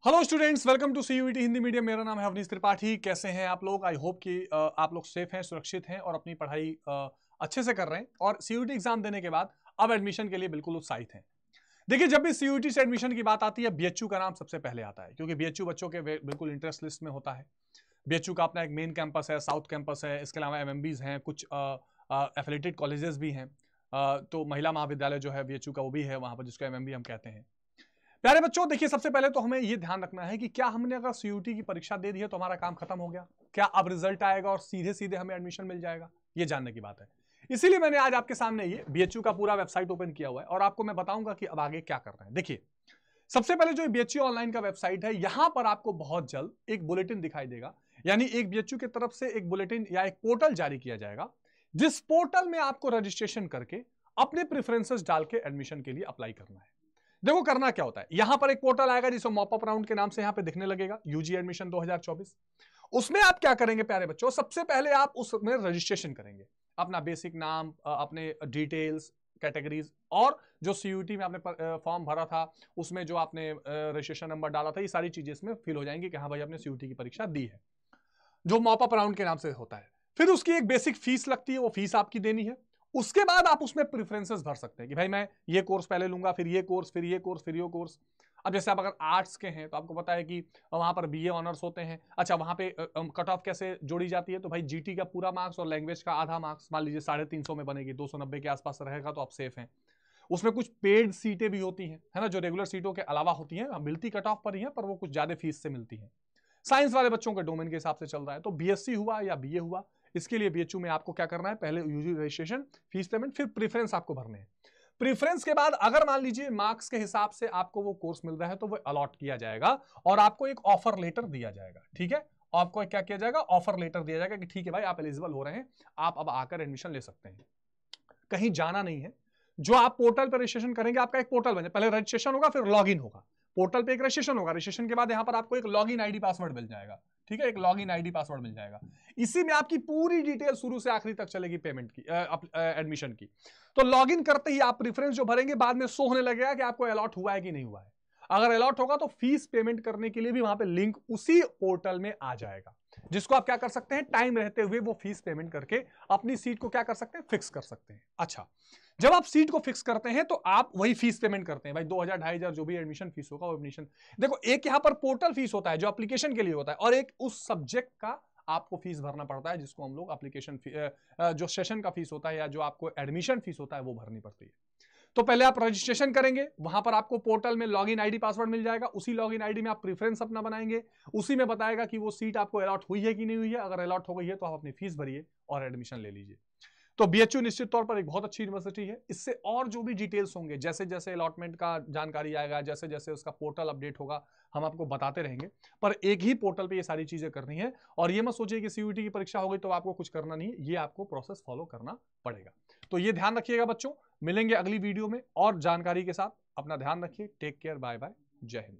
Hello students, welcome to CUET Hindi medium. मेरा नाम है अवनीश त्रिपाठी। कैसे हैं आप लोग? आई होप कि आप लोग सेफ हैं, सुरक्षित हैं और अपनी पढ़ाई अच्छे से कर रहे हैं और सीयूईटी एग्जाम देने के बाद अब एडमिशन के लिए बिल्कुल उत्साहित हैं। देखिए, जब भी सीयूईटी से एडमिशन की बात आती है, बीएचयू का नाम सबसे पहले आता है, क्योंकि बीएचयू बच्चों के बिल्कुल इंटरेस्ट लिस्ट में होता है। बीएचयू का अपना एक मेन कैंपस है, साउथ कैंपस है, इसके अलावा एमएमबीज हैं, कुछ एफिलेटेड कॉलेजेस भी हैं। तो महिला महाविद्यालय जो है बीएचयू का, वो भी है वहां पर, जिसको एमएमबी हम कहते हैं। प्यारे बच्चों, देखिए, सबसे पहले तो हमें यह ध्यान रखना है कि क्या हमने अगर सीयूटी की परीक्षा दे दी है तो हमारा काम खत्म हो गया? क्या अब रिजल्ट आएगा और सीधे सीधे हमें एडमिशन मिल जाएगा? ये जानने की बात है। इसीलिए मैंने आज आपके सामने ये बीएचयू का पूरा वेबसाइट ओपन किया हुआ है और आपको मैं बताऊंगा कि अब आगे क्या करना है। देखिए, सबसे पहले जो बीएचयू ऑनलाइन का वेबसाइट है, यहां पर आपको बहुत जल्द एक बुलेटिन दिखाई देगा, यानी एक बीएचयू की तरफ से एक बुलेटिन या एक पोर्टल जारी किया जाएगा, जिस पोर्टल में आपको रजिस्ट्रेशन करके अपने प्रेफरेंसेस डाल के एडमिशन के लिए अप्लाई करना है। देखो, करना क्या होता है, यहां पर एक पोर्टल आएगा जिसको मॉप अप राउंड के नाम से यहां पे दिखने लगेगा, यूजी एडमिशन 2024। उसमें आप क्या करेंगे प्यारे बच्चों? सबसे पहले आप उसमें रजिस्ट्रेशन करेंगे, अपना बेसिक नाम, अपने डिटेल्स, कैटेगरीज, और जो सीयूटी में आपने फॉर्म भरा था उसमें जो आपने रजिस्ट्रेशन नंबर डाला था, ये सारी चीजें इसमें फिल हो जाएंगी कि हाँ भाई, आपने सीयूटी की परीक्षा दी है, जो मॉप अप राउंड के नाम से होता है। फिर उसकी एक बेसिक फीस लगती है, वो फीस आपकी देनी है। उसके बाद आप उसमें प्रेफरेंसेस भर सकते हैं कि भाई मैं ये कोर्स पहले लूंगा, फिर ये कोर्स, फिर ये कोर्स, फिर ये कोर्स। अब जैसे आप अगर आर्ट्स के हैं तो आपको पता है कि वहां पर बीए ऑनर्स होते हैं। अच्छा, वहां पे कट ऑफ कैसे जोड़ी जाती है? तो भाई जीटी का पूरा मार्क्स और लैंग्वेज का आधा मार्क्स, मान लीजिए 350 में बनेगी, 290 के आसपास रहेगा तो आप सेफ हैं। उसमें कुछ पेड सीटें भी होती हैं, है ना, जो रेगुलर सीटों के अलावा होती हैं, मिलती कट ऑफ पर ही है, पर वो कुछ ज्यादा फीस से मिलती है। साइंस वाले बच्चों के डोमेन के हिसाब से चल रहा है, तो बीएससी हुआ या बीए हुआ, इसके लिए बीएचयू में आपको क्या करना है? पहले यूजी रजिस्ट्रेशन, फीस पेमेंट, फिर प्रेफरेंस आपको भरने हैं। प्रेफरेंस के बाद अगर मान लीजिए मार्क्स के हिसाब से आपको वो कोर्स मिल रहा है तो वो अलॉट किया जाएगा और आपको एक ऑफर लेटर दिया जाएगा। ठीक है, आपको क्या किया जाएगा? ऑफर लेटर दिया जाएगा कि ठीक है भाई, आप एलिजिबल हो रहे हैं, आप अब आकर एडमिशन ले सकते हैं। कहीं जाना नहीं है। जो आप पोर्टल पर रजिस्ट्रेशन करेंगे, आपका एक पोर्टल बने, पहले रजिस्ट्रेशन होगा, फिर लॉगिन होगा। पोर्टल पे एक रजिस्ट्रेशन होगा, रजिस्ट्रेशन के बाद यहां पर आपको एक लॉगिन आईडी पासवर्ड मिल जाएगा। ठीक है, एक लॉगिन आईडी पासवर्ड मिल जाएगा। इसी में आपकी पूरी डिटेल शुरू से आखिरी तक चलेगी पेमेंट की, एडमिशन की। तो लॉगिन करते ही आप प्रेफरेंस जो भरेंगे, बाद में शो होने लगेगा कि आपको अलॉट हुआ है कि नहीं हुआ है। अगर अलॉट होगा तो फीस पेमेंट करने के लिए भी वहां पे लिंक उसी पोर्टल में आ जाएगा, जिसको आप क्या कर सकते हैं? टाइम रहते हुए वो फीस पेमेंट करके अपनी सीट को क्या कर सकते हैं? फिक्स कर सकते हैं। अच्छा, जब आप सीट को फिक्स करते हैं तो आप वही फीस पेमेंट करते हैं भाई, 2000 2500 जो भी एडमिशन फीस होगा वो एडमिशन। देखो, एक यहां पर पोर्टल फीस होता है जो एप्लीकेशन के लिए होता है, और एक उस सब्जेक्ट का आपको फीस भरना पड़ता है, जिसको हम लोग एप्लीकेशन जो सेशन का फीस होता है या जो आपको एडमिशन फीस होता है वो भरनी पड़ती है। तो पहले आप रजिस्ट्रेशन करेंगे, वहां पर आपको पोर्टल में लॉगिन आईडी पासवर्ड मिल जाएगा, उसी लॉगिन आईडी में आप प्रेफरेंस अपना बनाएंगे, उसी में बताएगा कि वो सीट आपको अलॉट हुई है कि नहीं हुई है। अगर अलॉट हो गई है तो आप अपनी फीस भरिए और एडमिशन ले लीजिए। तो बीएचयू निश्चित तौर पर एक बहुत अच्छी यूनिवर्सिटी है। इससे और जो भी डिटेल्स होंगे, जैसे जैसे अलॉटमेंट का जानकारी आएगा, जैसे जैसे उसका पोर्टल अपडेट होगा, हम आपको बताते रहेंगे। पर एक ही पोर्टल पे ये सारी चीजें करनी है, और ये मत सोचिए कि सीयूटी की परीक्षा हो गई तो आपको कुछ करना नहीं, ये आपको प्रोसेस फॉलो करना पड़ेगा। तो ये ध्यान रखिएगा बच्चों। मिलेंगे अगली वीडियो में और जानकारी के साथ। अपना ध्यान रखिए। टेक केयर, बाय बाय, जय हिंद।